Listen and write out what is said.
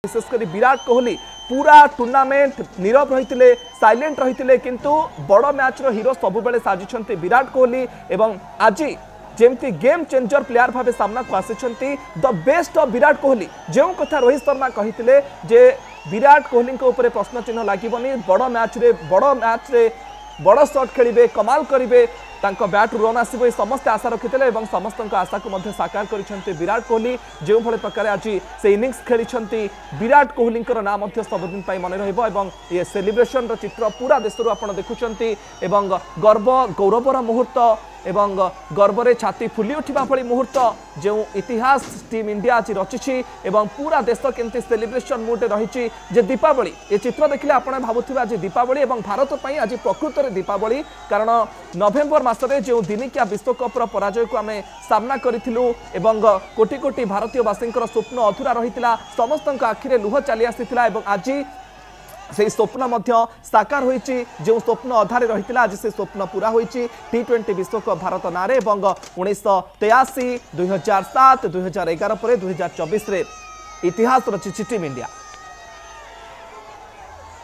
विशेषकर विराट कोहली पूरा टूर्नामेंट नीरव रही साइलेंट रही किंतु बड़ मैच हीरो सब बेले साजिशंती विराट कोहली एवं आज जेमती गेम चेंजर प्लेयर भाव सामना को आसी the best of Virat Kohli जो कथा रोहित शर्मा कही जे विराट कोहली ऊपर प्रश्न चिन्ह लगे बड़ मैच रे बड़ शॉट खेलिबे कमाल करिवे तांको बैट रन आसो समस्त आशा रखी समस्त आशा को साकार कर विराट कोहली जो भाई प्रकार आज से इनिंग्स खेली विराट कोहली नाम सबुदिन मन रही सेलिब्रेशन चित्र पूरा देश आप देखुं गर्व गौरवर मुहूर्त एवं गर्व छाती फुली उठा भली मुहूर्त जो इतिहास टीम इंडिया आज रची पूरा देश केमती सेलिब्रेशन मुड रही दीपावली ये चित्र देखिले आपने भावुथिबे आज दीपावली एवं भारत पर आज प्रकृत में दीपावली कारण नवेम्बर मासरे जो दिनिकिया विश्वकप्र पराजय को आम सामना करूँ एवं कोटी कोटी भारतीयवासी स्वप्न अधूरा रही समस्त आखिरे लुह चली आसी आज से स्वप्न साकार होइछि जो स्वप्न अधारे रही आज से स्वप्न पूरा होइछि T20 विश्वकप भारत नारे 1983 2007 2011 पर 2024 रे इतिहास रचिछि टीम इंडिया।